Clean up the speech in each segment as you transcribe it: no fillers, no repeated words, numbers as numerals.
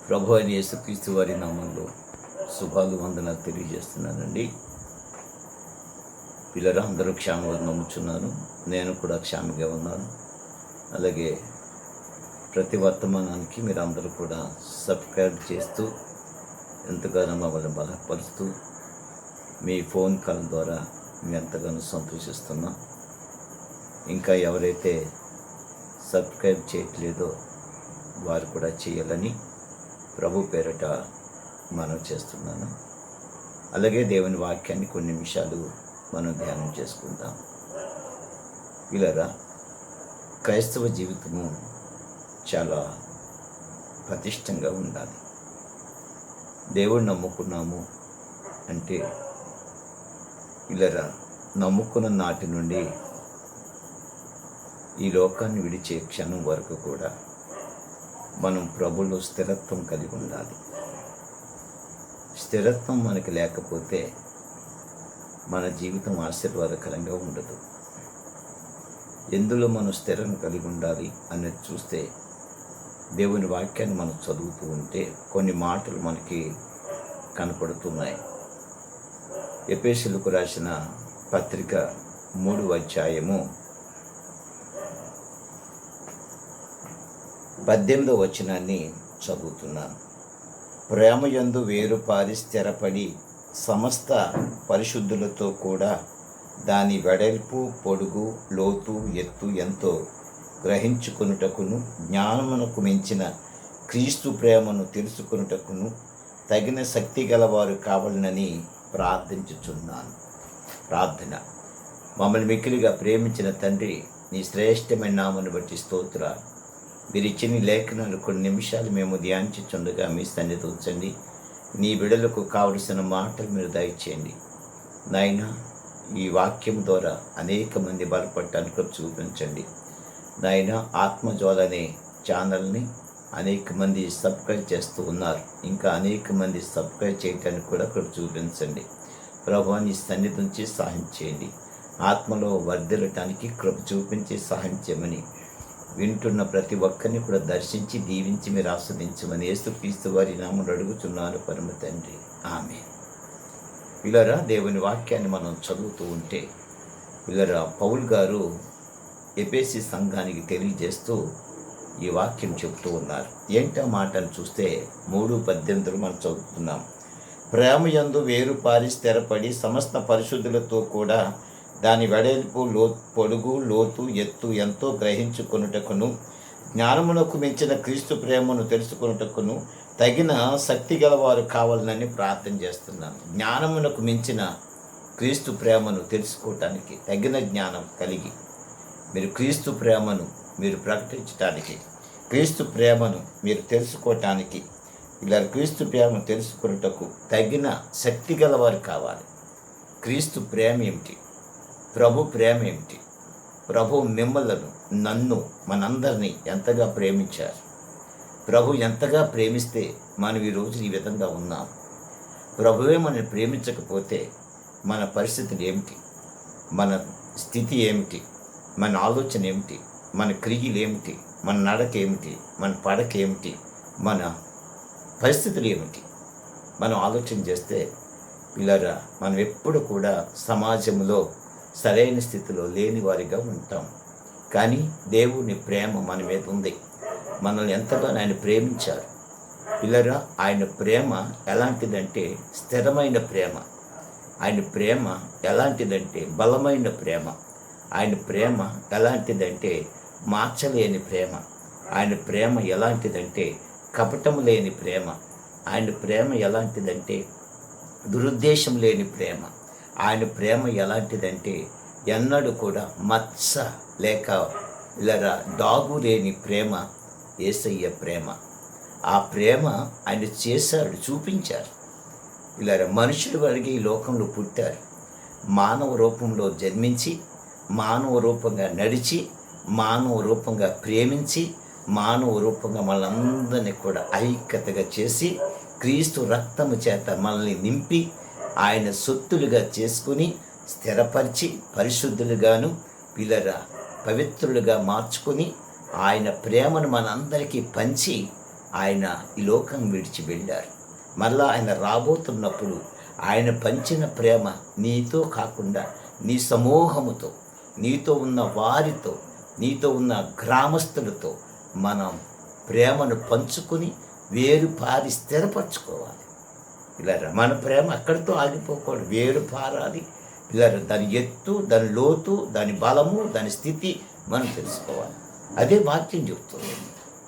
ప్రభు అయిన యేసుక్రీస్తు వారి నామంలో శుభాలు వందనాలు తెలియజేస్తున్నానండి. పిల్లలు అందరూ క్షేమంగా నమ్ముచున్నాను. నేను కూడా క్షేమంగా ఉన్నాను. అలాగే ప్రతి వర్తమానానికి మీరు అందరూ కూడా సబ్స్క్రైబ్ చేస్తూ ఎంతగానో మమ్మల్ని బలపరుస్తూ మీ ఫోన్ కాల్ ద్వారా మేము ఎంతగానో సంతోషిస్తున్నాం. ఇంకా ఎవరైతే సబ్స్క్రైబ్ చేయట్లేదో వారు కూడా చేయాలని ప్రభు పేరట మనం చేస్తున్నాను. అలాగే దేవుని వాక్యాన్ని కొన్ని నిమిషాలు మనం ధ్యానం చేసుకుందాం. పిల్లరా, క్రైస్తవ జీవితము చాలా పటిష్టంగా ఉండాలి. దేవుడు నమ్ముకున్నాము అంటే పిల్లరా, నమ్ముకున్న నాటి నుండి ఈ లోకాన్ని విడిచే క్షణం వరకు కూడా మనం ప్రభులో స్థిరత్వం కలిగి ఉండాలి. స్థిరత్వం మనకి లేకపోతే మన జీవితం ఆశీర్వాదకరంగా ఉండదు. ఎందులో మనం స్థిరం కలిగి ఉండాలి అనేది చూస్తే దేవుని వాక్యాన్ని మనం చదువుతూ ఉంటే కొన్ని మాటలు మనకి కనపడుతున్నాయి. ఎఫెసీయులకు రాసిన పత్రిక 3వ అధ్యాయము 18వ వచనాన్ని చదువుతున్నాను. ప్రేమయందు వేరుపారి స్థిరపడి సమస్త పరిశుద్ధులతో కూడా దాని వెడల్పు, పొడుగు, లోతు, ఎత్తు ఎంతో గ్రహించుకొనుటకును జ్ఞానమునకు మించిన క్రీస్తు ప్రేమను తెలుసుకొనుటకును తగిన శక్తి గలవారు కావాలనని ప్రార్థించుచున్నాను. ప్రార్థన. మమ్మల్ని మిక్కిలిగా ప్రేమించిన తండ్రి, నీ శ్రేష్టమైన నామను బట్టి స్తోత్రాలు. మీరు ఇచ్చిన లేఖనాలు కొన్ని నిమిషాలు మేము ధ్యానించుచుండగా మీ సన్నిధి ఉంచండి. నీ బిడ్డలకు కావలసిన మాటలు మీరు దయచేయండి. నాయనా, ఈ వాక్యం ద్వారా అనేక మంది బలపడటానికి కృప చూపించండి. నాయనా, ఆత్మజ్వాల అనే ఛానల్ని అనేక మంది సబ్స్క్రైబ్ చేస్తూ ఉన్నారు. ఇంకా అనేక మంది సబ్స్క్రైబ్ చేయటానికి కూడా కృప చూపించండి. ప్రభువా, నీ సన్నిధి నుంచి సహాయం చేయండి. ఆత్మలో వర్ధిల్లటానికి కృప చూపించి సహాయం చేయమని వింటున్న ప్రతి ఒక్కరిని కూడా దర్శించి దీవించి మీరు ఆస్వాదించమని యేసుక్రీస్తు వారి నామములో అడుగుచున్నాను పరమ తండ్రి, ఆమేన్. పిల్లరా, దేవుని వాక్యాన్ని మనం చదువుతూ ఉంటే పిల్లరా, పౌలు గారు ఎఫెసీ సంఘానికి తెలియజేస్తూ ఈ వాక్యం చెబుతూ ఉన్నారు. ఏంటో మాటను చూస్తే 3:18 మనం చదువుతున్నాం. ప్రేమయందు వేరుపారి స్థిరపడి సమస్త పరిశుద్ధులతో కూడా దాని వెడల్పు, పొడుగు, లోతు, ఎత్తు ఎంతో గ్రహించుకొనుటకును జ్ఞానమునకు మించిన క్రీస్తు ప్రేమను తెలుసుకొనుటకును తగిన శక్తి గలవారు కావాలని ప్రార్థన చేస్తున్నాను. జ్ఞానమునకు మించిన క్రీస్తు ప్రేమను తెలుసుకోవటానికి తగిన జ్ఞానం కలిగి మీరు క్రీస్తు ప్రేమను మీరు ప్రకటించటానికి, క్రీస్తు ప్రేమను మీరు తెలుసుకోవటానికి, ఇలా క్రీస్తు ప్రేమను తెలుసుకున్నటకు తగిన శక్తి గలవారు కావాలి. క్రీస్తు ప్రేమ ఏమిటి? ప్రభు ప్రేమ ఏమిటి? ప్రభు మిమ్మలను, నన్ను, మనందరినీ ఎంతగా ప్రేమించారు. ప్రభు ఎంతగా ప్రేమిస్తే మనం ఈరోజు ఈ విధంగా ఉన్నాం. ప్రభువే మనల్ని ప్రేమించకపోతే మన పరిస్థితులు ఏమిటి? మన స్థితి ఏమిటి? మన ఆలోచన ఏమిటి? మన క్రియలు ఏమిటి? మన నడక ఏమిటి? మన పడక ఏమిటి? మన పరిస్థితులు ఏమిటి? మనం ఆలోచన చేస్తే పిల్లరా, మనం ఎప్పుడు కూడా సమాజంలో సరైన స్థితిలో లేని వారిగా ఉంటాం. కానీ దేవుని ప్రేమ మన మీద ఉంది. మనల్ని ఎంతగానో ఆయన ప్రేమించారు. పిల్లరా, ఆయన ప్రేమ ఎలాంటిదంటే స్థిరమైన ప్రేమ. ఆయన ప్రేమ ఎలాంటిదంటే బలమైన ప్రేమ. ఆయన ప్రేమ ఎలాంటిదంటే మార్చలేని ప్రేమ. ఆయన ప్రేమ ఎలాంటిదంటే కపటం లేని ప్రేమ. ఆయన ప్రేమ ఎలాంటిదంటే దురుద్దేశం లేని ప్రేమ. ఆయన ప్రేమ ఎలాంటిదంటే ఎన్నడూ కూడా మచ్చ లేక ఇలా డాగు లేని ప్రేమ యేసయ్య ప్రేమ. ఆ ప్రేమ ఆయన చేశాడు, చూపించారు. ఇలా మనుషులు కలిగి ఈ లోకంలో పుట్టారు. మానవ రూపంలో జన్మించి, మానవ రూపంగా నడిచి, మానవ రూపంగా ప్రేమించి, మానవ రూపంగా మనందరినీ కూడా ఐక్యతగా చేసి క్రీస్తు రక్తము చేత మనల్ని నింపి ఆయన సొత్తులుగా చేసుకుని స్థిరపరిచి పరిశుద్ధులుగాను పిల్లరా పవిత్రులుగా మార్చుకొని ఆయన ప్రేమను మనందరికీ పంచి ఆయన ఈ లోకం విడిచి వెళ్ళారు. మళ్ళా ఆయన రాబోతున్నప్పుడు ఆయన పంచిన ప్రేమ నీతో కాకుండా నీ సమూహముతో, నీతో ఉన్న వారితో, నీతో ఉన్న గ్రామస్తులతో మనం ప్రేమను పంచుకొని వేరు పారి స్థిరపరచుకోవాలి. ఇలా మన ప్రేమ అక్కడితో ఆగిపోకూడదు, వేరు పారాలి. ఇలా దాని ఎత్తు, దాని లోతు, దాని బలము, దాని స్థితి మనం తెలుసుకోవాలి. అదే వాక్యం చెప్తుంది.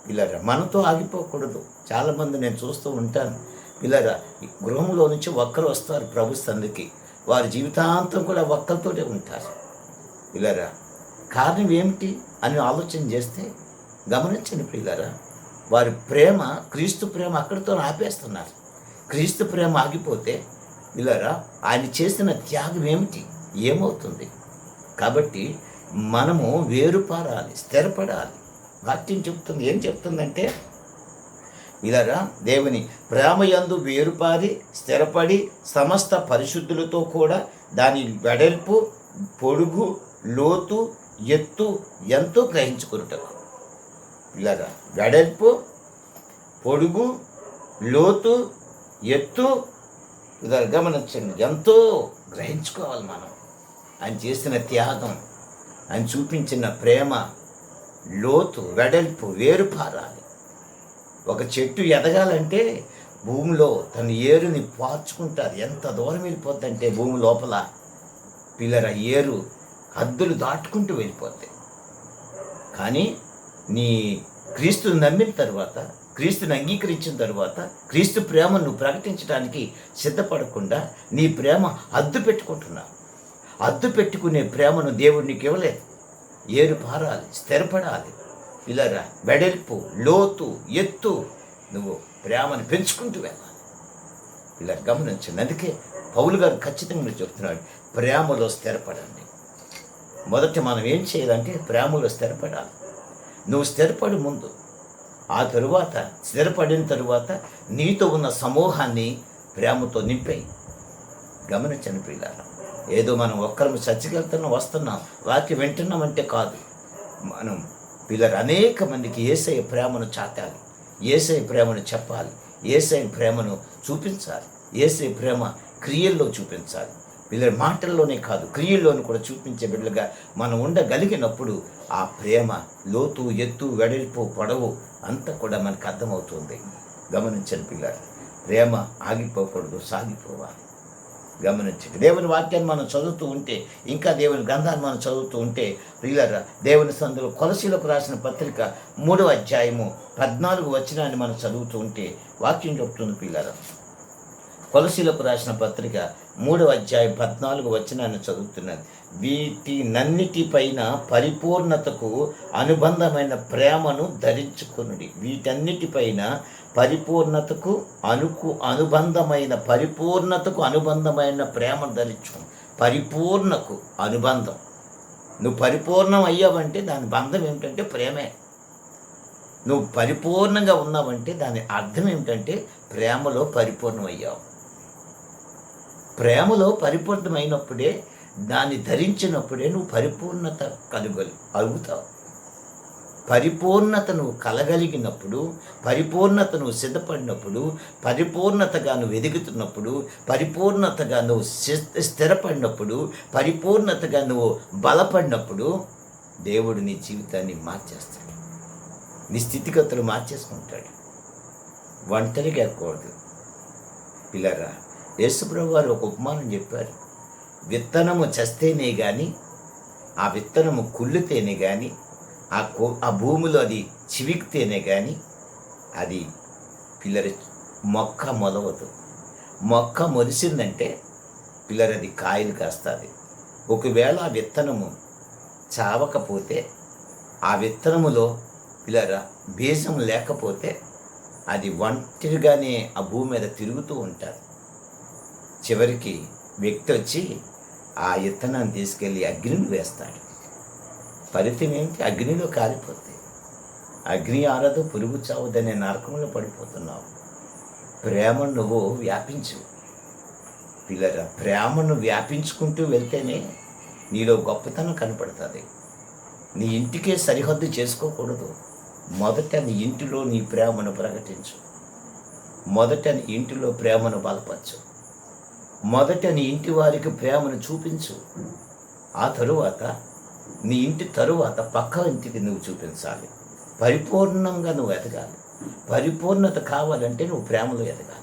పిల్లరా మనతో ఆగిపోకూడదు. చాలామంది నేను చూస్తూ ఉంటాను, పిల్లరా గృహంలో నుంచి ఒక్కరు వస్తారు ప్రభు సన్నిధికి, వారి జీవితాంతం కూడా ఒక్కరితోనే ఉంటారు. పిల్లరా కారణం ఏమిటి అని ఆలోచన చేస్తే గమనించండి పిల్లరా, వారి ప్రేమ, క్రీస్తు ప్రేమ అక్కడితో ఆపేస్తున్నారు. క్రీస్తు ప్రేమ ఆగిపోతే పిల్లరా ఆయన చేసిన త్యాగం ఏమిటి, ఏమవుతుంది? కాబట్టి మనము వేరుపారాలి, స్థిరపడాలి. వాక్యం చెప్తుంది, ఏం చెప్తుందంటే ఇలారా దేవుని ప్రేమయందు వేరుపారి స్థిరపడి సమస్త పరిశుద్ధులతో కూడా దాని వెడల్పు, పొడుగు, లోతు, ఎత్తు ఎంతో గ్రహించుకున్నటకు. ఇలాగా వెడల్పు, పొడుగు, లోతు, ఎత్తు ఇలా గమనించండి, ఎంతో గ్రహించుకోవాలి మనం. ఆయన చేసిన త్యాగం, ఆయన చూపించిన ప్రేమ, లోతు, వెడల్పు వేరుపారాలి. ఒక చెట్టు ఎదగాలంటే భూమిలో తన ఏరుని పార్చుకుంటారు. ఎంత దూరం వెళ్ళిపోద్దంటే భూమి లోపల పిల్లర ఏరు హద్దులు దాటుకుంటూ వెళ్ళిపోతాయి. కానీ నీ క్రీస్తుని నమ్మిన తర్వాత, క్రీస్తుని అంగీకరించిన తర్వాత, క్రీస్తు ప్రేమను నువ్వు ప్రకటించడానికి సిద్ధపడకుండా నీ ప్రేమ హద్దు పెట్టుకుంటున్నావు. హద్దు పెట్టుకునే ప్రేమను దేవుడు నీకు ఇవ్వలేదు. ఏరు పారాలి, స్థిరపడాలి. ఇలారా వెడల్పు, లోతు, ఎత్తు నువ్వు ప్రేమను పెంచుకుంటూ వెళ్ళాలి. ఇలా గమనించండి. అందుకే పౌలు గారు ఖచ్చితంగా చెప్తున్నాడు, ప్రేమలో స్థిరపడండి. మొదట మనం ఏం చేయాలంటే ప్రేమలో స్థిరపడాలి. నువ్వు స్థిరపడి ముందు, ఆ తరువాత స్థిరపడిన తరువాత నీతో ఉన్న సమూహాన్ని ప్రేమతో నింపేయి. గమనించండి ప్రియులారా, ఏదో మనం ఒక్కరు చర్చికి వెళ్తున్నాం, వస్తున్నాం, వాక్యం వింటున్నామంటే కాదు. మనం పిల్లలు అనేక మందికి యేసయ్య ప్రేమను చాటాలి, యేసయ్య ప్రేమను చెప్పాలి, యేసయ్య ప్రేమను చూపించాలి, యేసయ్య ప్రేమ క్రియల్లో చూపించాలి. పిల్లల మాటల్లోనే కాదు, క్రియల్లోనూ కూడా చూపించే బిడ్డలుగా మనం ఉండగలిగినప్పుడు ఆ ప్రేమ లోతు, ఎత్తు, వెడల్పు, పొడవు అంతా కూడా మనకు అర్థమవుతుంది. గమనించండి పిల్లలు, ప్రేమ ఆగిపోకూడదు, సాగిపోవాలి. గమనించండి. దేవుని వాక్యాన్ని మనం చదువుతూ ఉంటే, ఇంకా దేవుని గ్రంథాన్ని మనం చదువుతూ ఉంటే ప్రియులారా, దేవుని సందులో కొలసీలకు రాసిన పత్రిక 3వ అధ్యాయము 14 వచనాన్ని మనం చదువుతూ ఉంటే వాక్యం చెప్తుంది ప్రియులారా. కొలసీలకు రాసిన పత్రిక 3వ అధ్యాయం 14 వచనాన్ని చదువుతున్నది. వీటినన్నిటిపైన పరిపూర్ణతకు అనుబంధమైన ప్రేమను ధరించుకొనుడి. వీటన్నిటిపైన పరిపూర్ణతకు అనుబంధమైన ప్రేమను ధరించు. పరిపూర్ణకు అనుబంధం. నువ్వు పరిపూర్ణం అయ్యావంటే దాని బంధం ఏమిటంటే ప్రేమే. నువ్వు పరిపూర్ణంగా ఉన్నావంటే దాని అర్థం ఏమిటంటే ప్రేమలో పరిపూర్ణం అయ్యావు. ప్రేమలో పరిపూర్ణమైనప్పుడే, దాన్ని ధరించినప్పుడే నువ్వు పరిపూర్ణత అలుగుతావు. పరిపూర్ణత నువ్వు కలగలిగినప్పుడు, పరిపూర్ణత నువ్వు సిద్ధపడినప్పుడు, పరిపూర్ణతగా నువ్వు ఎదుగుతున్నప్పుడు, పరిపూర్ణతగా నువ్వు స్థిరపడినప్పుడు, పరిపూర్ణతగా నువ్వు బలపడినప్పుడు దేవుడు నీ జీవితాన్ని మార్చేస్తాడు, నీ స్థితిగతులు మార్చేసుకుంటాడు. ఒంటరిగా ఎక్కకూడదు పిల్లరా. యేసుప్రభు వారు ఒక ఉపమానం చెప్పారు. విత్తనము చస్తేనే కానీ, ఆ విత్తనము కుళ్ళితేనే కానీ, ఆ భూమిలో అది చివికితేనే కానీ అది పిల్లర మొక్క మొలవదు. మొక్క మొలిసిందంటే పిల్లరది కాయలు కాస్తుంది. ఒకవేళ ఆ విత్తనము చావకపోతే, ఆ విత్తనములో పిల్లర బీజం లేకపోతే అది ఒంటరిగానే ఆ భూమి మీద తిరుగుతూ ఉంటారు. చివరికి వ్యక్తి వచ్చి ఆ విత్తనాన్ని తీసుకెళ్ళి అగ్నిని వేస్తాడు. ఫలితం ఏంటి? అగ్నిలో కాలిపోతాయి. అగ్ని ఆరదు, పురుగు చావదనే నరకంలో పడిపోతున్నావు. ప్రేమను నువ్వు వ్యాపించు పిల్లరా. ప్రేమను వ్యాపించుకుంటూ వెళ్తేనే నీలో గొప్పతనం కనపడుతుంది. నీ ఇంటికే సరిహద్దు చేసుకోకూడదు. మొదట నీ ఇంటిలో నీ ప్రేమను ప్రకటించు. మొదట నీ ఇంటిలో ప్రేమను బలపరచు. మొదట నీ ఇంటి వారికి ప్రేమను చూపించు. ఆ తరువాత నీ ఇంటి తరువాత పక్క ఇంటికి నువ్వు చూపించాలి. పరిపూర్ణంగా నువ్వు ఎదగాలి. పరిపూర్ణత కావాలంటే నువ్వు ప్రేమలో ఎదగాలి.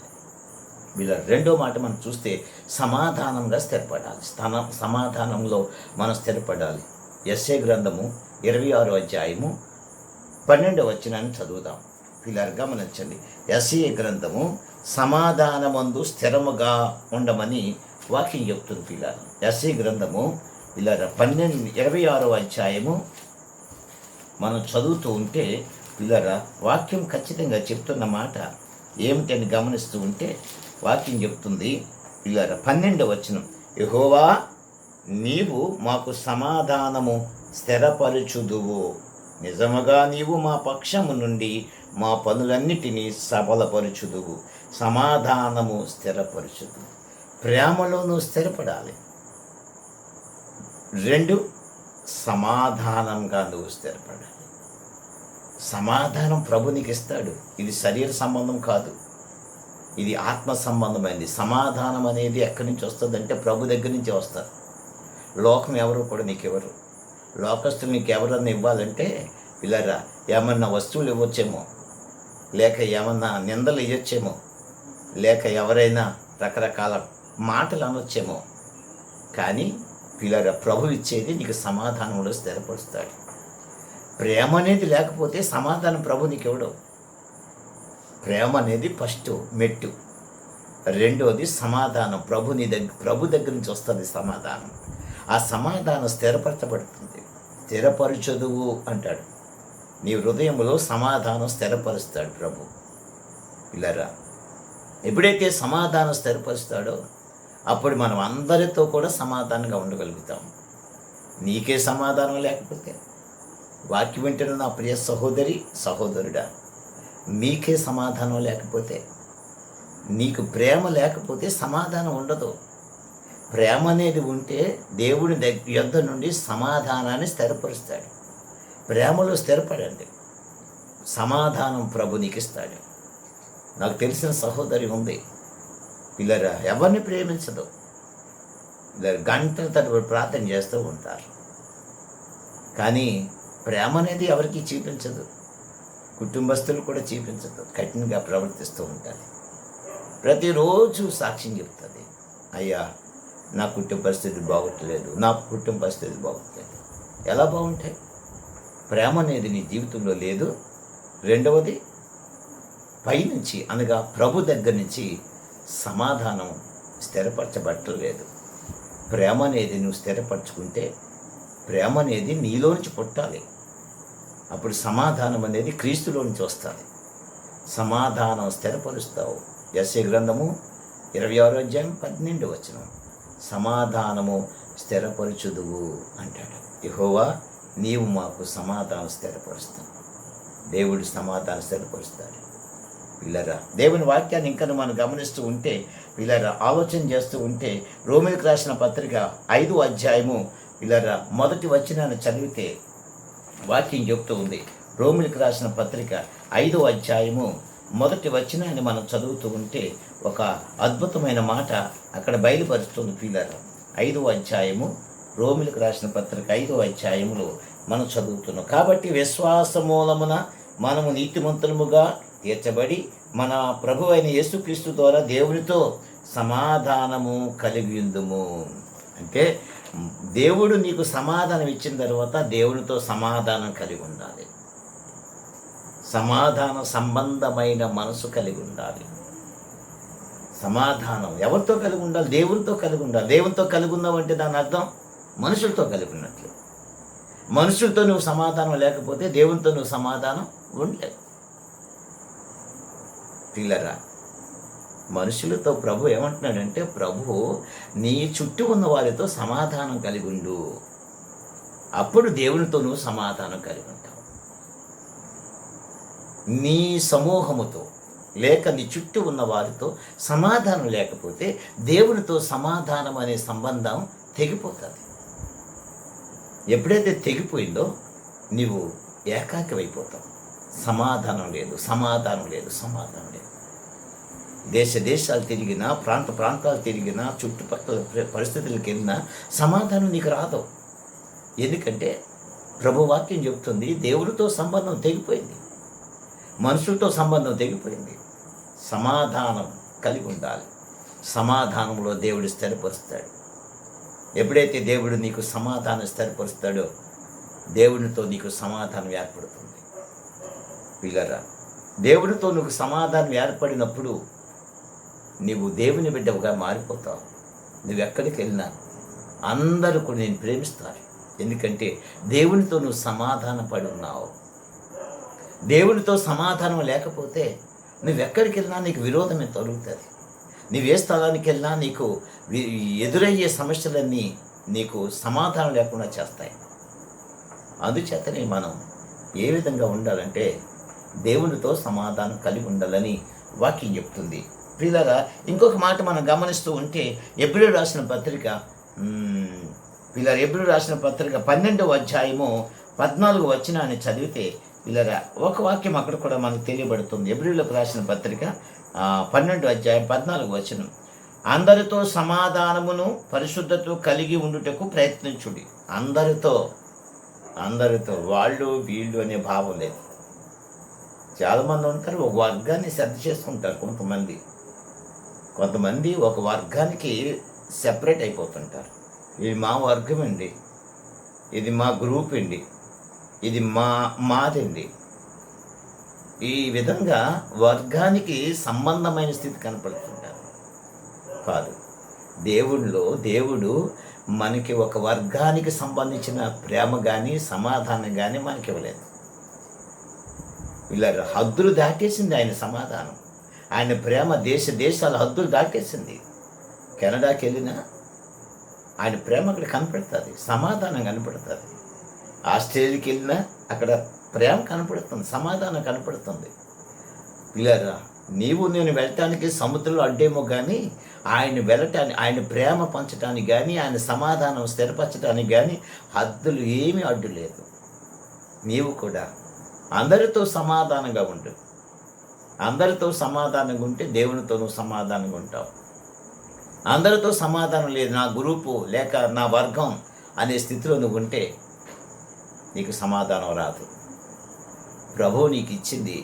వీళ్ళ రెండో మాట మనం చూస్తే సమాధానంగా స్థిరపడాలి. సమాధానంలో మనం స్థిరపడాలి. యెషయా గ్రంథము 26వ అధ్యాయము 12వ వచనాన్ని చదువుదాం. పిల్లలు గమనించండి. యెషయా గ్రంథము సమాధానమందు స్థిరముగా ఉండమని వాక్యం చెప్తుంది. పిల్లలు యెషయా గ్రంథము ఇలా 26వ అధ్యాయము మనం చదువుతూ ఉంటే పిల్లరా వాక్యం ఖచ్చితంగా చెప్తున్న మాట ఏమిటని గమనిస్తూ ఉంటే వాక్యం చెప్తుంది. పిల్లరా 12వ వచనం, యెహోవా నీవు మాకు సమాధానము స్థిరపరచుదువు, నిజముగా నీవు మా పక్షము నుండి మా పనులన్నిటినీ సఫలపరచుదువు. సమాధానము స్థిరపరచుదు. ప్రేమలో నువ్వు స్థిరపడాలి. 2 సమాధానంగా నువ్వు స్థిరపడాలి. సమాధానం ప్రభు నీకు ఇస్తాడు. ఇది శరీర సంబంధం కాదు, ఇది ఆత్మ సంబంధమైనది. సమాధానం అనేది ఎక్కడి నుంచి వస్తుందంటే ప్రభు దగ్గర నుంచి వస్తుంది. లోకం ఎవరు కూడా నీకెవరు. లోకస్తులు నీకు ఎవరన్నా ఇవ్వాలంటే పిల్లరా ఏమన్నా వస్తువులు ఇవ్వచ్చేమో, లేక ఏమన్నా నిందలు ఇవ్వచ్చేమో, లేక ఎవరైనా రకరకాల మాటలు అనొచ్చేమో. కానీ పిల్లరా ప్రభు ఇచ్చేది నీకు సమాధానంలో స్థిరపరుస్తాడు. ప్రేమ అనేది లేకపోతే సమాధానం ప్రభు నీకు ఇవ్వడు. ప్రేమ అనేది ఫస్ట్ మెట్టు. రెండోది సమాధానం. ప్రభు దగ్గర నుంచి వస్తుంది సమాధానం. ఆ సమాధానం స్థిరపరచబడుతుంది. స్థిరపరచదువు అంటాడు. నీ హృదయంలో సమాధానం స్థిరపరుస్తాడు ప్రభు. పిల్లరా ఎప్పుడైతే సమాధానం స్థిరపరుస్తాడో అప్పుడు మనం అందరితో కూడా సమాధానంగా ఉండగలుగుతాం. నీకే సమాధానం లేకపోతే, వాక్యం వింటున్న నా ప్రియ సహోదరి సహోదరుడా, నీకే సమాధానం లేకపోతే, నీకు ప్రేమ లేకపోతే సమాధానం ఉండదు. ప్రేమ అనేది ఉంటే దేవుని యొద్ద నుండి సమాధానాన్ని స్థిరపరుస్తాడు. ప్రేమలో స్థిరపడండి, సమాధానం ప్రభు నీకు ఇస్తాడు. నాకు తెలిసిన సహోదరి ఉంది. పిల్లరా ఎవరిని ప్రేమించదు. గంటల తరబడి ప్రార్థన చేస్తూ ఉంటారు, కానీ ప్రేమ అనేది ఎవరికి చూపించదు. కుటుంబస్తులు కూడా చూపించదు. కఠినంగా ప్రవర్తిస్తూ ఉంటారు. ప్రతిరోజు సాక్ష్యం చెప్తుంది, అయ్యా నా కుటుంబ పరిస్థితి బాగోట్లేదు, నా కుటుంబ పరిస్థితి బాగోట్లేదు. ఎలా బాగుంటాయి? ప్రేమ అనేది నీ జీవితంలో లేదు. రెండవది పైనుంచి అనగా ప్రభు దగ్గర నుంచి సమాధానం స్థిరపరచబట్టలేదు. ప్రేమ అనేది నువ్వు స్థిరపరచుకుంటే ప్రేమ అనేది నీలో నుంచి పుట్టాలి. అప్పుడు సమాధానం అనేది క్రీస్తులో నుంచి వస్తుంది. సమాధానం స్థిరపరుస్తావు. యెషయా గ్రంథము 26వ అధ్యాయం 12వ వచనం, సమాధానము స్థిరపరచుదువు అంటాడు. యెహోవా నీవు మాకు సమాధానం స్థిరపరుస్తావు. దేవుడు సమాధానం స్థిరపరుస్తాడు. పిల్లరా దేవుని వాక్యాన్ని ఇంకా మనం గమనిస్తూ ఉంటే, పిల్లరా ఆలోచన చేస్తూ ఉంటే, రోమీయులకు రాసిన పత్రిక 5వ అధ్యాయము పిల్లరా 1వ వచనాన్ని చదివితే వాక్యం చెప్తూ ఉంది. రోమీయులకు రాసిన పత్రిక 5వ అధ్యాయము 1వ వచనాన్ని మనం చదువుతూ ఉంటే ఒక అద్భుతమైన మాట అక్కడ బయలుపరుస్తుంది. పిల్లరా 5వ అధ్యాయము రోమీయులకు రాసిన పత్రిక 5వ అధ్యాయములో మనం చదువుతున్నాం. కాబట్టి విశ్వాస మూలమున మనము నీతిమంతులముగా తీర్చబడి మన ప్రభు అయిన యేసుక్రీస్తు ద్వారా దేవునితో సమాధానము కలిగి ఉందుము. అంటే దేవుడు నీకు సమాధానం ఇచ్చిన తర్వాత దేవునితో సమాధానం కలిగి ఉండాలి. సమాధాన సంబంధమైన మనసు కలిగి ఉండాలి. సమాధానం ఎవరితో కలిగి ఉండాలి? దేవునితో కలిగి ఉండాలి. దేవునితో కలిగి ఉన్నావంటే దాని అర్థం మనుషులతో కలిగి ఉన్నట్లు. మనుషులతో నువ్వు సమాధానం లేకపోతే దేవునితో నువ్వు సమాధానం ఉండలేదు. పిల్లరా మనుషులతో ప్రభు ఏమంటున్నాడంటే, ప్రభు నీ చుట్టూ ఉన్న వారితో సమాధానం కలిగి ఉండు, అప్పుడు దేవునితో నువ్వు సమాధానం కలిగి ఉంటావు. నీ సమూహముతో లేక నీ చుట్టూ ఉన్న వారితో సమాధానం లేకపోతే దేవునితో సమాధానం అనే సంబంధం తెగిపోతుంది. ఎప్పుడైతే తెగిపోయిందో నీవు ఏకాకివైపోతావు. సమాధానం లేదు, సమాధానం లేదు, సమాధానం లేదు. దేశాలు తిరిగినా, ప్రాంతాలు తిరిగినా, చుట్టుపక్కల పరిస్థితులకు వెళ్ళినా సమాధానం నీకు రాదు. ఎందుకంటే ప్రభు వాక్యం చెప్తుంది, దేవుడితో సంబంధం తెగిపోయింది, మనుషులతో సంబంధం తెగిపోయింది. సమాధానం కలిగి ఉండాలి. సమాధానంలో దేవుడు స్థిరపరుస్తాడు. ఎప్పుడైతే దేవుడు నీకు సమాధానం స్థిరపరుస్తాడో దేవునితో నీకు సమాధానం ఏర్పడుతుంది. పిల్లరా, దేవుడితో నీకు సమాధానం ఏర్పడినప్పుడు నీవు దేవుని బిడ్డవుగా మారిపోతావు. నువ్వు ఎక్కడికి వెళ్ళినా అందరూ కూడా నేను ప్రేమిస్తారు. ఎందుకంటే దేవునితో నువ్వు సమాధాన పడి ఉన్నావు. దేవునితో సమాధానం లేకపోతే నువ్వెక్కడికి వెళ్ళినా నీకు విరోధమే తొలుగుతుంది. నువ్వే స్థలానికి వెళ్ళినా నీకు ఎదురయ్యే సమస్యలన్నీ నీకు సమాధానం లేకుండా చేస్తాయి. అందుచేతనే మనం ఏ విధంగా ఉండాలంటే దేవునితో సమాధానం కలిగి ఉండాలని వాక్యం చెప్తుంది. ప్రియులారా, ఇంకొక మాట మనం గమనిస్తూ ఉంటే ఎబ్రీయులకు రాసిన పత్రిక 12వ అధ్యాయము 14వ వచనాన్ని చదివితే పిల్లరా ఒక వాక్యం అక్కడ కూడా మనకు తెలియబడుతుంది. ఎబ్రీయులకు రాసిన పత్రిక 12వ అధ్యాయం 14వ వచనం, అందరితో సమాధానమును పరిశుద్ధత కలిగి ఉండుటకు ప్రయత్నించుడి. అందరితో వాళ్ళు వీళ్ళు అనే భావం లేదు. చాలామంది ఉంటారు, ఒక వర్గాన్ని శ్రద్ధ చేసుకుంటారు. కొంతమంది ఒక వర్గానికి సెపరేట్ అయిపోతుంటారు. ఇది మా వర్గం అండి, ఇది మా గ్రూప్ అండి, ఇది మాదండి. ఈ విధంగా వర్గానికి సంబంధమైన స్థితి కనపడుతుంటారు. కాదు, దేవుడు మనకి ఒక వర్గానికి సంబంధించిన ప్రేమ కానీ సమాధానం కానీ మనకి ఇవ్వలేదు. ఇలా హద్దులు దాటేసింది ఆయన సమాధానం. ఆయన ప్రేమ దేశాల హద్దులు దాటేసింది. కెనడాకి వెళ్ళినా ఆయన ప్రేమ అక్కడ కనపడుతుంది, సమాధానం కనపడుతుంది. ఆస్ట్రేలియాకి వెళ్ళినా అక్కడ ప్రేమ కనపడుతుంది, సమాధానం కనపడుతుంది. పిల్లరా, నీవు నేను వెళ్ళటానికి సముద్రంలో అడ్డేమో కానీ ఆయన ప్రేమ పంచడానికి కానీ ఆయన సమాధానం స్థిరపరచడానికి కానీ హద్దులు ఏమీ అడ్డు లేదు. నీవు కూడా అందరితో సమాధానంగా ఉండు. అందరితో సమాధానంగా ఉంటే దేవునితో నువ్వు సమాధానంగా ఉంటావు. అందరితో సమాధానం లేదు, నా గ్రూపు లేక నా వర్గం అనే స్థితిలో నువ్వు ఉంటే నీకు సమాధానం రాదు. ప్రభువు నీకు ఇచ్చింది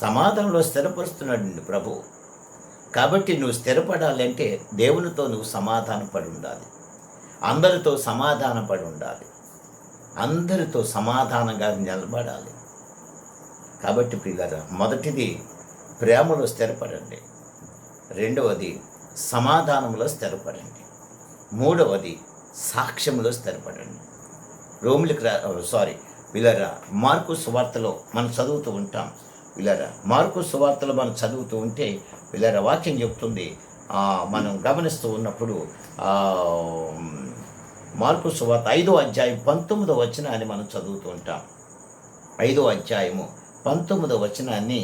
సమాధానంలో స్థిరపరుస్తున్నాడు ప్రభు. కాబట్టి నువ్వు స్థిరపడాలంటే దేవునితో నువ్వు సమాధాన పడి ఉండాలి, అందరితో సమాధాన పడి ఉండాలి, అందరితో సమాధానంగా నిలబడాలి. కాబట్టి ప్రియులారా, మొదటిది ప్రేమలో స్థిరపడండి, రెండవది సమాధానంలో స్థిరపడండి, మూడవది సాక్ష్యంలో స్థిరపడండి. వీళ్ళరా మార్కు సువార్తలో మనం చదువుతూ ఉంటాం. మార్కు సువార్తలో మనం చదువుతూ ఉంటే వీళ్ళరా వాక్యం చెప్తుంది. మనం గమనిస్తూ ఉన్నప్పుడు మార్కు సువార్త 5వ అధ్యాయం 19వ వచనాన్ని మనం చదువుతూ ఉంటాం. 5వ అధ్యాయము 19వ వచనాన్ని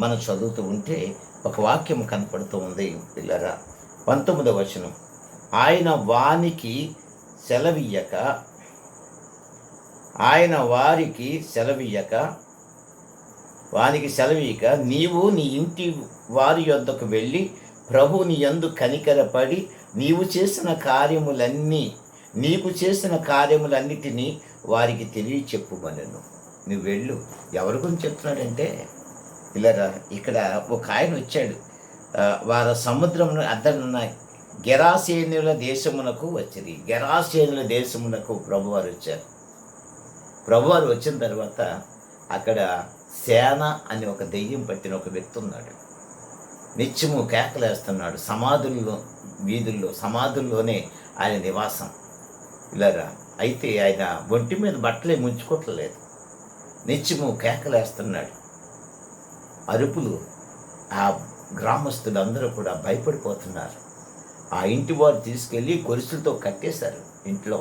మనం చదువుతూ ఉంటే ఒక వాక్యం కనపడుతూ ఉంది. పిల్లరా 19వ వచనం, ఆయన వారికి సెలవీయక నీవు నీ ఇంటి వారి యొద్దకు వెళ్ళి ప్రభు నీ యందు కనికరపడి నీకు చేసిన కార్యములన్నిటినీ వారికి తెలియచెప్పుమనెను. నువ్వు వెళ్ళు. ఎవరి గురించి చెప్తున్నాడంటే పిల్లరా, ఇక్కడ ఒక ఆయన వచ్చాడు. వారి సముద్రం అద్దరున్న గెరాసేనుల దేశమునకు ప్రభువారు వచ్చారు. ప్రభువారు వచ్చిన తర్వాత అక్కడ సేన అని ఒక దెయ్యం పట్టిన ఒక వ్యక్తి ఉన్నాడు. నిత్యము కేకలేస్తున్నాడు. సమాధుల్లోనే ఆయన నివాసం. ఇలారా అయితే ఆయన ఒంటి మీద బట్టలే ముంచుకోవట్లేదు, నిత్యము కేకలేస్తున్నాడు. అరుపులు. ఆ గ్రామస్తులందరూ కూడా భయపడిపోతున్నారు. ఆ ఇంటి వారు తీసుకెళ్ళి గొలుసులతో కట్టేశారు ఇంట్లో.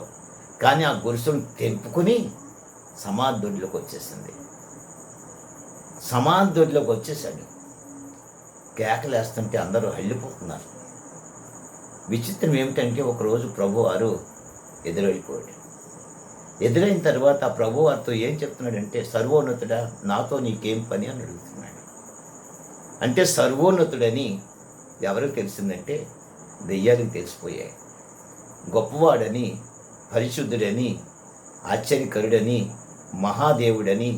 కానీ ఆ గొలుసులను తెంపుకుని సమాధుడిలోకి వచ్చేసాడు. కేకలేస్తుంటే అందరూ హళ్ళిపోతున్నారు. విచిత్రం ఏమిటంటే ఒకరోజు ప్రభు వారు ఎదురైపోయాడు. ఎదురైన తర్వాత ఆ ప్రభు వారితో ఏం చెప్తున్నాడంటే, సర్వోన్నతుడా నాతో నీకేం పని అని అడుగుతున్నాడు. అంటే సర్వోన్నతుడని ఎవరికి తెలిసిందంటే దెయ్యానికి తెలిసిపోయాయి. గొప్పవాడని, పరిశుద్ధుడని, ఆశ్చర్యకరుడని, మహాదేవుడని,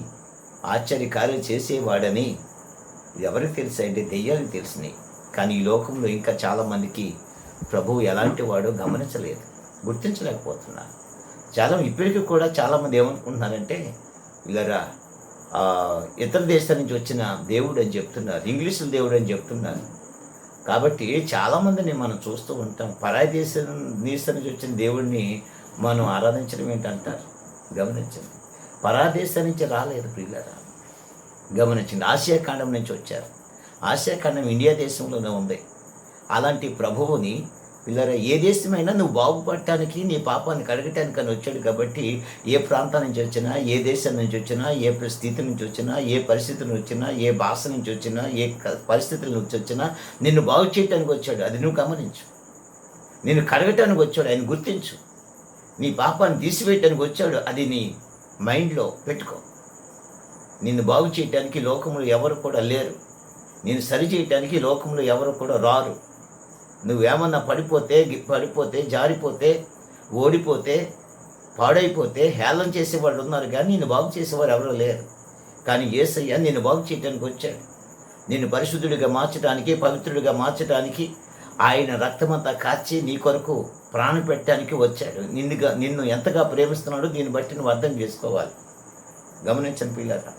ఆశ్చర్యకార్యాలు చేసేవాడని ఎవరికి తెలిసాయంటే దెయ్యానికి తెలిసినాయి. కానీ ఈ లోకంలో ఇంకా చాలామందికి ప్రభువు ఎలాంటి వాడో గమనించలేదు, గుర్తించలేకపోతున్నారు. ఇప్పటికీ కూడా చాలామంది ఏమనుకుంటున్నారంటే ఇలా ఇతర దేశాల నుంచి వచ్చిన దేవుడు అని చెప్తున్నారు, ఇంగ్లీషుల దేవుడు అని చెప్తున్నారు. కాబట్టి చాలామందిని మనం చూస్తూ ఉంటాం. పరాయి దేశం నుంచి వచ్చిన దేవుడిని మనం ఆరాధించడం ఏంటంటారు. గమనించండి, పరాదేశం నుంచి రాలేదు ప్రియులారా. గమనించండి, ఆసియా ఖండం నుంచి వచ్చారు. ఆసియా ఖండం ఇండియా దేశంలోనే ఉంది. అలాంటి ప్రభువుని పిల్లరా ఏ దేశమైనా నువ్వు బాగుపడటానికి, నీ పాపాన్ని కడగటానికి అని వచ్చాడు. కాబట్టి ఏ ప్రాంతం నుంచి వచ్చినా, ఏ దేశం నుంచి వచ్చినా, ఏ స్థితి నుంచి వచ్చినా, ఏ పరిస్థితి నుంచి వచ్చినా, ఏ భాష నుంచి వచ్చినా, ఏ పరిస్థితుల నుంచి వచ్చినా నిన్ను బాగు చేయటానికి వచ్చాడు. అది నువ్వు గమనించు. నిన్ను కడగటానికి వచ్చాడు, ఆయన గుర్తించు. నీ పాపాన్ని తీసివేయటానికి వచ్చాడు, అది నీ మైండ్లో పెట్టుకో. నిన్ను బాగు చేయటానికి లోకంలో ఎవరు కూడా లేరు. నేను సరి చేయటానికి లోకంలో ఎవరు కూడా రారు. నువ్వేమన్నా పడిపోతే జారిపోతే, ఓడిపోతే, పాడైపోతే హేళన చేసేవాళ్ళు ఉన్నారు, కానీ నిన్ను బాగు చేసేవారు ఎవరో లేరు. కానీ యేసయ్య నిన్ను బాగు చేయడానికి వచ్చాడు. నిన్ను పరిశుద్ధుడిగా మార్చడానికి, పవిత్రుడిగా మార్చడానికి ఆయన రక్తమంతా కాచి నీ కొరకు ప్రాణం పెట్టడానికి వచ్చాడు. నిన్ను ఎంతగా ప్రేమిస్తున్నాడో దీన్ని బట్టి నువ్వు అర్థం చేసుకోవాలి. గమనించండి పిల్లరా.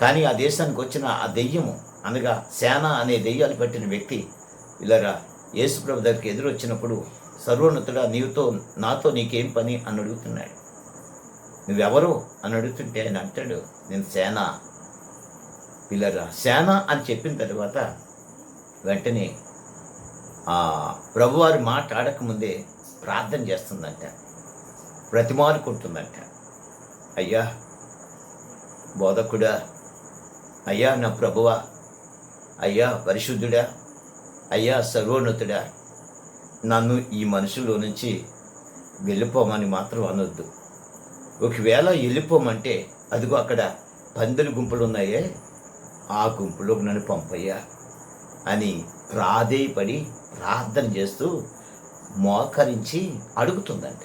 కానీ ఆ దేశానికి వచ్చిన ఆ దెయ్యము అనగా సేన అనే దెయ్యాలు పట్టిన వ్యక్తి ఇలాగా యేసుప్రభు దగ్గరికి ఎదురొచ్చినప్పుడు, సర్వోన్నతుడా నాతో నీకేం పని అని అడుగుతున్నాడు. నువ్వెవరు అని అడుగుతుంటే ఆయన అంటాడు, నేను సేన. పిల్లరా, సేన అని చెప్పిన తర్వాత వెంటనే ప్రభువారి మాట్లాడకముందే ప్రార్థన చేస్తుందంట, బ్రతిమాలుకుంటుందంట. అయ్యా బోధకుడా, అయ్యా నా ప్రభువా, అయ్యా పరిశుద్ధుడా, అయ్యా సర్వోన్నతుడా, నన్ను ఈ మనుషుల్లో నుంచి వెళ్ళిపోమని మాత్రం అనొద్దు. ఒకవేళ వెళ్ళిపోమంటే అదిగో అక్కడ పందుల గుంపులు ఉన్నాయే, ఆ గుంపులోకి నన్ను పంపయ్యా అని ప్రాధేయపడి ప్రార్థన చేస్తూ మోకరించి అడుగుతుందంట.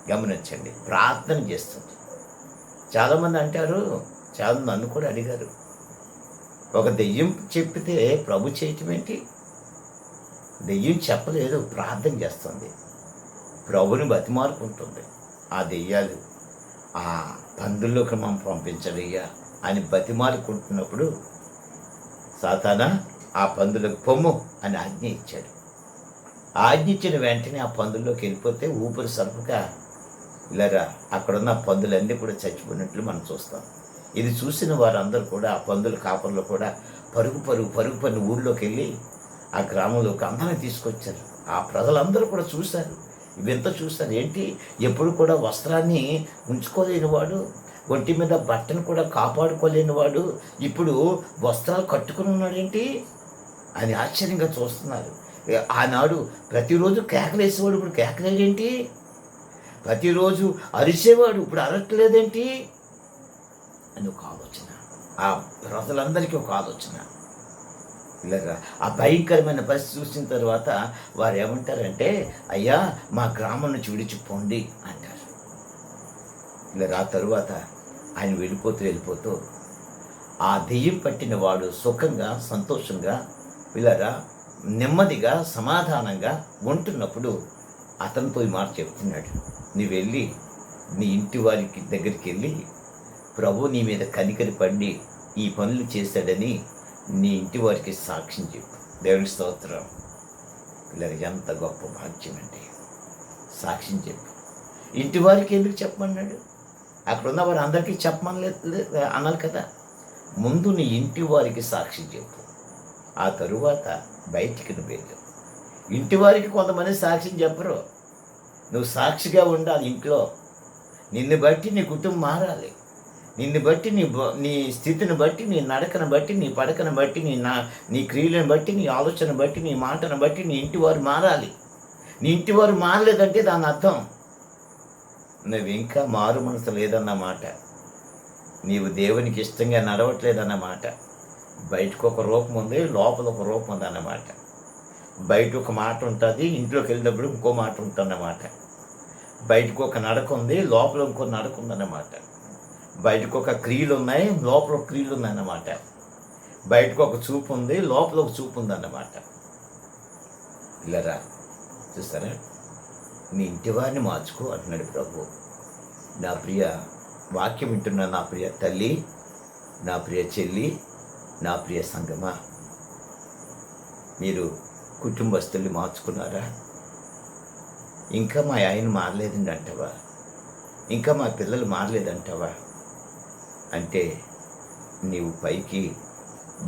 గమనించండి, ప్రార్థన చేస్తుంది. చాలామంది అంటారు, చాలా నన్ను కూడా అడిగారు, ఒక దెయ్యం చెప్పితే ప్రభు చేయటం ఏంటి? దెయ్యం చెప్పలేదు, ప్రార్థన చేస్తుంది, ప్రభుని బతిమారుకుంటుంది. ఆ దెయ్యాలు ఆ పందుల్లోకి మనం పంపించడయ్యా అని బతిమారుకుంటున్నప్పుడు సాతానా ఆ పందులకు పొమ్ము అని ఆజ్ఞ ఇచ్చాడు. ఆజ్ఞ ఇచ్చిన వెంటనే ఆ పందుల్లోకి వెళ్ళిపోతే ఊపిరి సరుపుక ఇలాగా అక్కడున్న పందులన్నీ కూడా చచ్చిపోయినట్లు మనం చూస్తాం. ఇది చూసిన వారందరూ కూడా, ఆ పందుల కాపర్లు కూడా పరుగు ఊళ్ళోకి వెళ్ళి ఆ గ్రామంలోకి అందరినీ తీసుకొచ్చారు. ఆ ప్రజలందరూ కూడా చూశారు, ఇవంతా చూశారు. ఏంటి, ఎప్పుడు కూడా వస్త్రాన్ని ఉంచుకోలేని వాడు, ఒంటి మీద బట్టను కూడా కాపాడుకోలేని వాడు ఇప్పుడు వస్త్రాలు కట్టుకుని ఉన్నాడేంటి అని ఆశ్చర్యంగా చూస్తున్నారు. ఆనాడు ప్రతిరోజు కేకలేసేవాడు, ఇప్పుడు కేకలేడేంటి? ప్రతిరోజు అరిసేవాడు, ఇప్పుడు అరట్లేదేంటి అని ఒక ఆలోచన. ఆ ప్రజలందరికీ ఒక ఆలోచన. ఇలాగా ఆ భయంకరమైన పరిస్థితి చూసిన తర్వాత వారు ఏమంటారంటే, అయ్యా మా గ్రామం నుంచి విడిచిపోండి అంటారు. ఇలా ఆ తరువాత ఆయన వెళ్ళిపోతూ ఆ దెయ్యం పట్టిన వాడు సుఖంగా, సంతోషంగా, పిల్లరా నెమ్మదిగా, సమాధానంగా ఉంటున్నప్పుడు అతనితో ఈ మాట చెప్తున్నాడు, నువ్వు వెళ్ళి నీ ఇంటి వారికి దగ్గరికి వెళ్ళి, ప్రభు నీ మీద కనికరి పడి ఈ పనులు చేశాడని నీ ఇంటి వారికి సాక్ష్యం చెప్పు. దేవుని స్తోత్రం. ఇలా ఎంత గొప్ప భాగ్యం అండి, సాక్ష్యం చెప్పు. ఇంటి వారికి ఎందుకు చెప్పమన్నాడు? అక్కడున్న వారు అందరికీ చెప్పమనలేదు అన్నారు కదా. ముందు నీ ఇంటి వారికి సాక్ష్యం చెప్పు, ఆ తరువాత బయటికి నువ్వు వెళ్ళు. ఇంటి వారికి కొంతమంది సాక్ష్యం చెప్పరు, నువ్వు సాక్షిగా ఉండాలి ఇంట్లో. నిన్ను బట్టి నీ కుటుంబం మారాలి, నిన్ను బట్టి నీ స్థితిని బట్టి, నీ నడకను బట్టి, నీ పడకను బట్టి, నీ క్రియలను బట్టి, నీ ఆలోచన బట్టి, నీ మాటను బట్టి నీ ఇంటి వారు మారాలి. నీ ఇంటి వారు మారలేదంటే దాని అర్థం నువ్వు ఇంకా మారు మనసు లేదన్నమాట. నీవు దేవునికి ఇష్టంగా నడవట్లేదన్నమాట. బయటకు ఒక రూపం ఉంది, లోపల ఒక రూపం ఉందన్నమాట. బయట ఒక మాట ఉంటుంది, ఇంట్లోకి వెళ్ళినప్పుడు ఇంకో మాట ఉంటుందన్నమాట. బయటకు ఒక నడక ఉంది, లోపల ఇంకో నడక ఉందన్నమాట. బయటకు ఒక క్రియలు ఉన్నాయి, లోపల ఒక క్రియలు ఉన్నాయన్నమాట. బయటకు ఒక చూపు ఉంది, లోపల ఒక చూపు ఉందన్నమాట. ఇలారా చూస్తారా, నీ ఇంటి వారిని మార్చుకో అంటున్నాడు ప్రభు. నా ప్రియ వాక్యం వింటున్న నా ప్రియ తల్లి, నా ప్రియ చెల్లి, నా ప్రియ సంగమా, మీరు కుటుంబస్తుల్ని మార్చుకున్నారా? ఇంకా మా ఆయన మారలేదండి అంటావా? ఇంకా మా పిల్లలు మారలేదంటావా? అంటే నీవు పైకి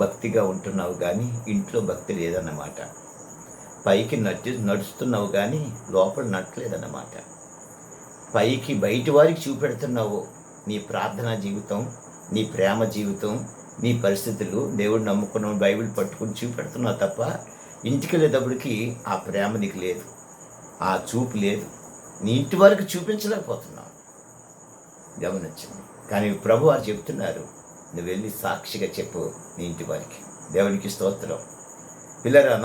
భక్తిగా ఉంటున్నావు కానీ ఇంట్లో భక్తి లేదన్నమాట. పైకి నడుస్తున్నావు కానీ లోపల నడట్లేదన్నమాట. పైకి బయటి వారికి చూపెడుతున్నావు నీ ప్రార్థనా జీవితం, నీ ప్రేమ జీవితం, నీ పరిస్థితులు, దేవుడు నమ్ముకున్న బైబిల్ పట్టుకుని చూపెడుతున్నావు తప్ప ఇంటికి వెళ్ళేటప్పటికి ఆ ప్రేమ నీకు లేదు, ఆ చూపు లేదు. నీ ఇంటి వరకు చూపించలేకపోతున్నావు. గమనించండి. కానీ ప్రభు వారు చెప్తున్నారు, నువ్వు వెళ్ళి సాక్షిగా చెప్పు నీ ఇంటి వారికి. దేవునికి స్తోత్రం. పిల్లరా,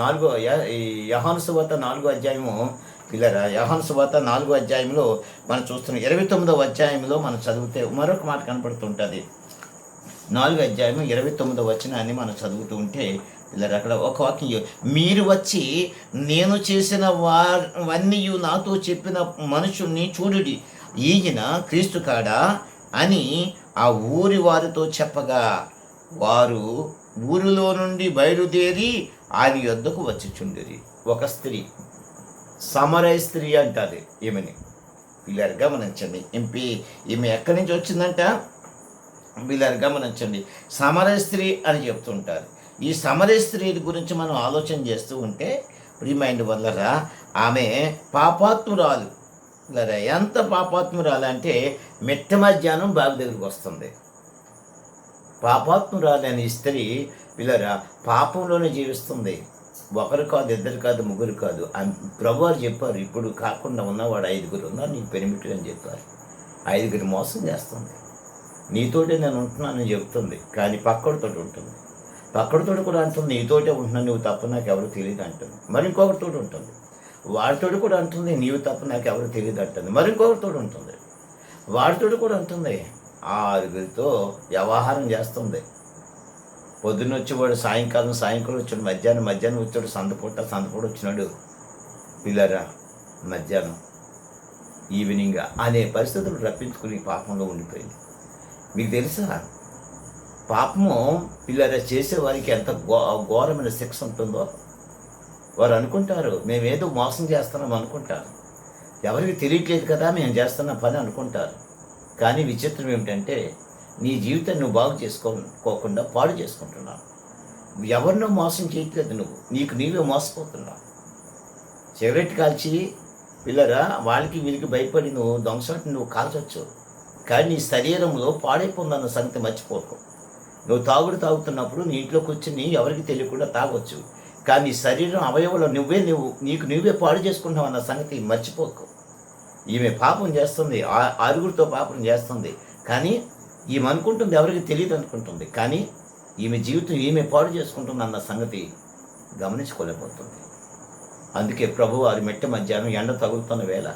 యోహాను సువార్త 4వ అధ్యాయము, పిల్లరా యోహాను సువార్త 4వ అధ్యాయంలో మనం చూస్తున్నాం. 29వ అధ్యాయంలో మనం చదివితే మరొక మాట కనపడుతుంటుంది. 4వ అధ్యాయం 29వ వచనాన్ని మనం చదువుతూ ఉంటే పిల్లరా, అక్కడ ఒక వాక్యం, మీరు వచ్చి నేను చేసిన వావన్నీ నాతో చెప్పిన మనుషుల్ని చూడుడి, ఈయన క్రీస్తు కాడా అని ఆ ఊరి వారితో చెప్పగా, వారు ఊరిలో నుండి బయలుదేరి ఆయన యొద్దకు వచ్చిచుండిరి. ఒక స్త్రీ, సమరయ స్త్రీ అంటారు ఈమెని. వీళ్ళారు గమనించండి. ఈమె ఎక్కడి నుంచి వచ్చిందంట? వీళ్ళారు గమనించండి. సమరయ స్త్రీ అని చెప్తుంటారు. ఈ సమరయ స్త్రీ గురించి మనం ఆలోచన చేస్తూ ఉంటే ప్రియమైన వల్లరా, ఆమె పాపాత్మురాలు. ఎంత పాపాత్మురాలు అంటే మిట్ట మధ్యాహ్నం బావి దగ్గరికి వస్తుంది. పాపాత్మురాలు అనే స్త్రీ పిల్లరా పాపంలోనే జీవిస్తుంది. ఒకరు కాదు, ఇద్దరు కాదు, ముగ్గురు కాదు. ప్రభువారు చెప్పారు, ఇప్పుడు కాకుండా ఉన్నవాడు 5గురు ఉన్నారు నీకు పెనిమిటి అని చెప్పారు. 5గురు మోసం చేస్తుంది. నీతోటే నేను ఉంటున్నానని చెప్తుంది, కానీ పక్కడితో ఉంటుంది. పక్కడితో కూడా అంటుంది, నీతోటే ఉంటున్నాను, నువ్వు తప్ప నాకు ఎవరు తెలియదు అంటుంది. మరి ఇంకొకరితో ఉంటుంది. వాడితో కూడా అంటుంది, నీవు తప్ప నాకు ఎవరు తెలియదు అంటుంది. మరి ఇంకొకరితో ఉంటుంది. వాడితో కూడా అంటుంది. 6గురితో వ్యవహారం చేస్తుంది. పొద్దున్న వచ్చేవాడు సాయంకాలం వచ్చాడు, మధ్యాహ్నం వచ్చాడు, సందపూట వచ్చినాడు. పిల్లరా మధ్యాహ్నం ఈవినింగ్ అనే పరిస్థితులు రప్పించుకుని పాపంలో ఉండిపోయింది. మీకు తెలుసా, పాపము పిల్లరా చేసేవారికి ఎంత ఘోరమైన శిక్ష ఉంటుందో. వారు అనుకుంటారు మేమేదో మోసం చేస్తున్నాం అనుకుంటారు. ఎవరికి తెలియట్లేదు కదా మేము చేస్తున్న పని అనుకుంటారు. కానీ విచిత్రం ఏమిటంటే నీ జీవితాన్ని నువ్వు బాగు చేసుకోకుండా పాడు చేసుకుంటున్నావు. ఎవరినో మోసం చేయట్లేదు, నువ్వు నీకు నీవే మోసపోతున్నావు. సిగరెట్ కాల్చి పిల్లరా వాళ్ళకి వీళ్ళకి భయపడి నువ్వు దొంగసాటి నువ్వు కాల్చవచ్చు. కానీ నీ శరీరంలో పాడైపోతుందన్న సంగతి మర్చిపోకు. నువ్వు తాగుతున్నప్పుడు నీ ఇంట్లో కూర్చుని ఎవరికి తెలియకుండా తాగొచ్చు. కానీ నీ శరీరం అవయవంలో నీకు నువ్వే పాడు చేసుకుంటావు అన్న సంగతి మర్చిపోకు. ఈమె పాపం చేస్తుంది, 6గురితో పాపం చేస్తుంది. కానీ ఈమె అనుకుంటుంది ఎవరికి తెలియదు అనుకుంటుంది. కానీ ఈమె జీవితం ఈమె పాడు చేసుకుంటుంది అన్న సంగతి గమనించుకోలేకపోతుంది. అందుకే ప్రభువారు మెట్ట మధ్యాహ్నం ఎండ తగులుతున్న వేళ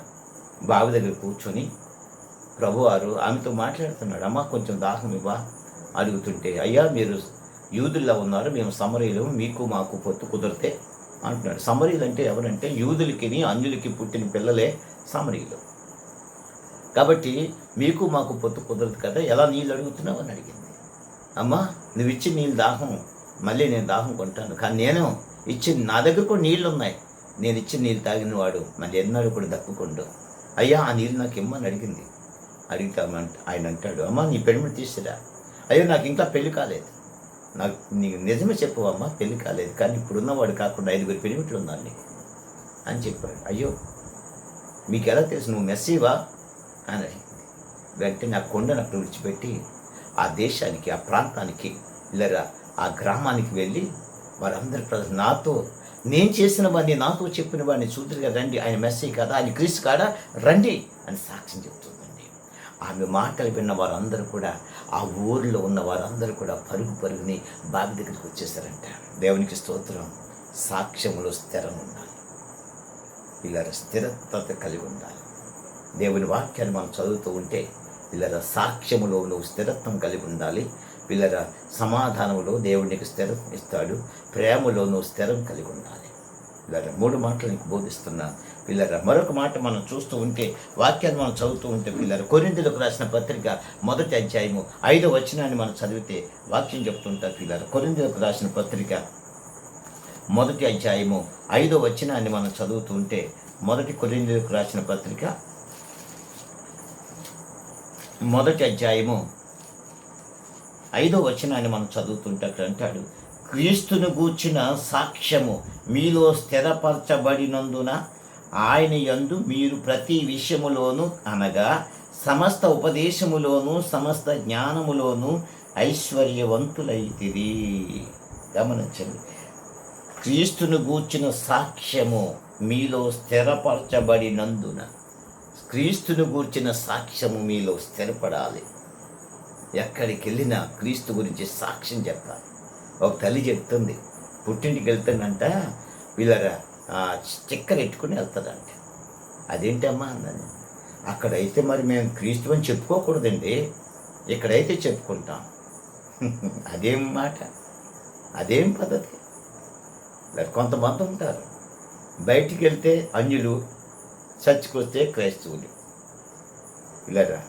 బావి దగ్గర కూర్చొని ప్రభువారు ఆమెతో మాట్లాడుతున్నాడు. అమ్మ కొంచెం దాహం ఇవ్వా అడుగుతుంటే, అయ్యా మీరు యూదుల్లో ఉన్నారు, మేము సమరీయులు, మీకు మాకు పొత్తు కుదిరితే అంటున్నాడు. సమరీయులు అంటే ఎవరంటే యూదులకి అన్యులకి పుట్టిన పిల్లలే సమరీయులు. కాబట్టి మీకు మాకు పొత్తు కుదరదు కదా, ఎలా నీళ్ళు అడుగుతున్నావు అని అడిగింది. అమ్మా నువ్వు ఇచ్చిన నీళ్ళు దాహం, మళ్ళీ నేను దాహం కొంటాను. కానీ నేను ఇచ్చిన నా దగ్గర కూడా నీళ్ళు ఉన్నాయి, నేను ఇచ్చిన నీళ్ళు తాగిన వాడు మళ్ళీ ఎన్నాడు కూడా దప్పుకుండు. అయ్యా ఆ నీళ్ళు నాకు ఇమ్మని అడిగింది. అడిగితామంట ఆయన అంటాడు, అమ్మ నీ పెళ్ళిమిటి తీసుకురా. అయ్యో నాకు ఇంకా పెళ్లి కాలేదు. నాకు నీకు నిజమే చెప్పవమ్మా, పెళ్లి కాలేదు, కానీ ఇప్పుడున్నవాడు కాకుండా 5గురు పెళ్ళిమిట్లు ఉన్నారు నీకు అని చెప్పాడు. అయ్యో మీకు ఎలా తెలుసు, నువ్వు మెస్సీవా అని అడిగింది. వెంటనే ఆ కొండను అక్కడ విడిచిపెట్టి ఆ దేశానికి, ఆ ప్రాంతానికి, లేదా ఆ గ్రామానికి వెళ్ళి వారందరి ప్రజలు నాతో నేను చేసిన వాడిని, నాతో చెప్పిన వాడిని చూద్దరుగా రండి, ఆయన మెస్సీ కదా, ఆయన క్రీస్తు కాడా రండి అని సాక్ష్యం చెప్తుందండి. ఆమె మాటలు విన్న వారందరూ కూడా, ఆ ఊరిలో ఉన్న వారందరూ కూడా పరుగుని బావి దగ్గరికి వచ్చేసారంట. దేవునికి స్తోత్రం. సాక్ష్యములో స్థిరం ఉండాలి పిల్లల, స్థిరత్వత కలిగి ఉండాలి. దేవుని వాక్యాన్ని మనం చదువుతూ ఉంటే పిల్లల, సాక్ష్యములో నువ్వు స్థిరత్వం కలిగి ఉండాలి పిల్లల. సమాధానంలో దేవుడు నీకు స్థిరం ఇస్తాడు. ప్రేమలో నువ్వు స్థిరం కలిగి ఉండాలి పిల్లల. 3 మాటలు నీకు బోధిస్తున్నా పిల్లల. మరొక మాట మనం చూస్తూ ఉంటే, వాక్యాన్ని మనం చదువుతూ ఉంటే పిల్లలు, కొరింథీయులకు రాసిన పత్రిక 1వ అధ్యాయము 5వ వచనాన్ని మనం చదివితే వాక్యం చెప్తుంటారు పిల్లలు. కొరింథీయులకు రాసిన పత్రిక 1వ అధ్యాయము 5వ వచనాన్ని మనం చదువుతూ ఉంటే, 1 కొరింథీయులకు రాసిన పత్రిక 1వ అధ్యాయము 5వ వచనాన్ని మనం చదువుతుంటే అక్కడ అంటాడు, క్రీస్తును గూర్చిన సాక్ష్యము మీలో స్థిరపరచబడినందున ఆయన యందు మీరు ప్రతి విషయములోను, అనగా సమస్త ఉపదేశములోను సమస్త జ్ఞానములోను ఐశ్వర్యవంతులైతిరి. గమనించండి, క్రీస్తును గూర్చిన సాక్ష్యము మీలో స్థిరపరచబడినందున. క్రీస్తును గూర్చిన సాక్ష్యము మీలో స్థిరపడాలి. ఎక్కడికి వెళ్ళినా క్రీస్తు గురించి సాక్ష్యం చెప్పాలి. ఒక తల్లి చెప్తుంది, పుట్టింటికి వెళ్తానంట, వీళ్ళరా చక్కెర ఎట్టుకుని వెళ్తుందంట. అదేంటమ్మా అన్నది. అక్కడైతే మరి మేము క్రీస్తు అని చెప్పుకోకూడదండి, ఇక్కడైతే చెప్పుకుంటాం. అదేం మాట, అదేం పద్ధతి? కొంతమంది ఉంటారు, బయటికి వెళ్తే అన్యులు, చర్చికి వస్తే క్రైస్తవులు. వీళ్ళరా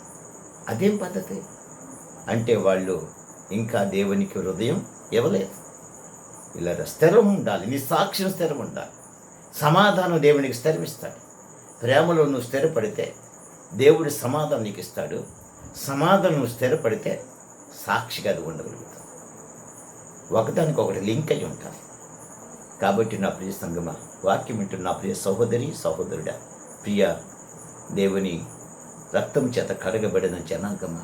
అదేం పద్ధతి? అంటే వాళ్ళు ఇంకా దేవునికి హృదయం ఇవ్వలేదు. ఇలా స్థిరం ఉండాలి, నీ సాక్ష్యం స్థిరం ఉండాలి. సమాధానం దేవునికి స్థిరమిస్తాడు. ప్రేమలో నువ్వు స్థిరపడితే దేవుడి సమాధానం నీకు ఇస్తాడు. సమాధానం నువ్వు స్థిరపడితే సాక్షిగా అది ఉండగలుగుతావు. ఒకదానికొకటి లింక్ అయి ఉంటారు. కాబట్టి నా ప్రియ సంగమా, వాక్యం వింటున్న నా ప్రియ సహోదరి సహోదరుడా, ప్రియ దేవుని రక్తం చేత కడగబడిన జనాంగమా,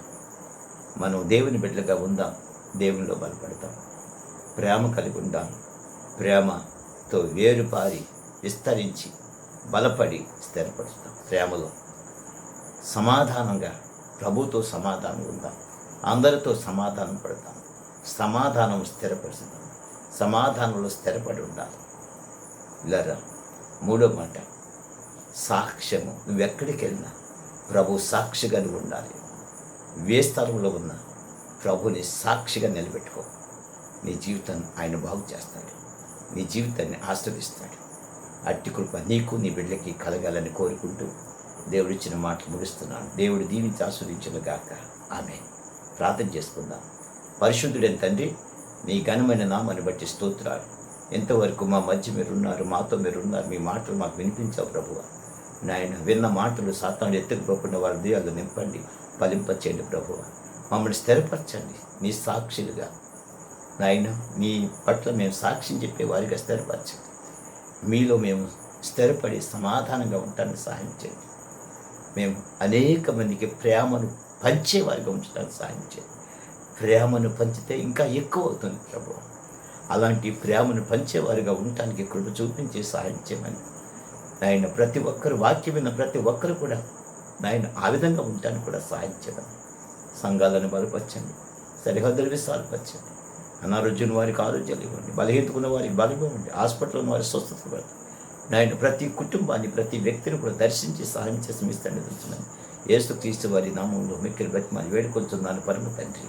మనం దేవుని బిడ్డలుగా ఉందాం, దేవునిలో బలపడతాం, ప్రేమ కలిగి ఉందాం. ప్రేమతో వేరుపారి విస్తరించి బలపడి స్థిరపరుస్తాం. ప్రేమలో సమాధానంగా ప్రభుతో సమాధానం ఉందాం, అందరితో సమాధానం పడతాం, సమాధానం స్థిరపరుస్తాం, సమాధానంలో స్థిరపడి ఉండాలి. ఇలా 3వ మాట, సాక్ష్యము. నువ్వెక్కడికి వెళ్ళినా ప్రభు సాక్షిగా నువ్వు ఉండాలి. ఏ స్థలంలో ఉన్నా ప్రభుని సాక్షిగా నిలబెట్టుకో. నీ జీవితాన్ని ఆయన బాగు చేస్తాడు, నీ జీవితాన్ని ఆస్వాదిస్తాడు. అట్టి కృప నీకు నీ బిడ్డలకి కలగాలని కోరుకుంటూ దేవుడిచ్చిన మాటలు ముగిస్తున్నాను. దేవుడు దీవించి ఆస్వాదించును గాక. ఆమె ప్రార్థన చేసుకుందాం. పరిశుద్ధుడైన తండ్రి, నీ ఘనమైన నామాన్ని బట్టి స్తోత్రాలు. ఎంతవరకు మా మధ్య మీరున్నారు, మాతో మీరున్నారు. మీ మాటలు మాకు వినిపించావు ప్రభువా. నాయన విన్న మాటలు సాతాను ఎత్తుకుపోకుండా వారి దేహాలు నింపండి, ఫలింపచేయండి ప్రభువా. మమ్మల్ని స్థిరపరచండి నీ సాక్షులుగా. నాయన నీ పట్ల మేము సాక్ష్యం చెప్పే వారిగా స్థిరపరచండి. మీలో మేము స్థిరపడి సమాధానంగా ఉండటానికి సహాయం చేయండి. మేము అనేక మందికి ప్రేమను పంచేవారిగా ఉంచడానికి సహాయం చేయండి. ప్రేమను పంచితే ఇంకా ఎక్కువ అవుతుంది ప్రభువా. అలాంటి ప్రేమను పంచేవారిగా ఉండటానికి కృప చూపించి సహాయం చేయమని నాయన ప్రతి ఒక్కరు, వాక్యం విన్న ప్రతి ఒక్కరు కూడా నాయన ఆ విధంగా ఉండటానికి కూడా సహాయం చేయమని. సంఘాలను బలపరచండి, సరిహద్దులు విశాలపరచండి. అనారోగ్యం వారికి ఆరోగ్యాలు ఇవ్వండి, బలహీనకున్న వారికి బలం ఇవ్వండి, హాస్పిటల్ ఉన్న వారికి స్వస్థత ఇవ్వండి. నాయన ప్రతి కుటుంబాన్ని, ప్రతి వ్యక్తిని కూడా దర్శించి సహాయం చేసి మీ తండ్రి తెలుసుమని యేసుక్రీస్తు వారి నామంలో మిక్కిలి బతిమాలి వేడుకొంచున్నాను పరమ తండ్రి.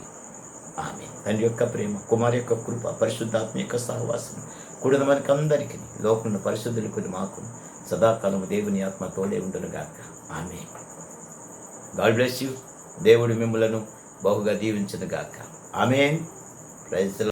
ఆమేన్. తండ్రి యొక్క ప్రేమ, కుమారి యొక్క కృప, పరిశుద్ధాత్మ యొక్క సహవాసం కూడిన మనకి అందరికీ, లోకంలో పరిశుద్ధులకు మాకు సదాకాలం దేవుని ఆత్మ తోడే ఉండునుగాక. ఆమేన్. God bless you. దేవుడు మిమ్మలను బహుగా దీవించునుగాక. ఆమేన్. Praise the lord.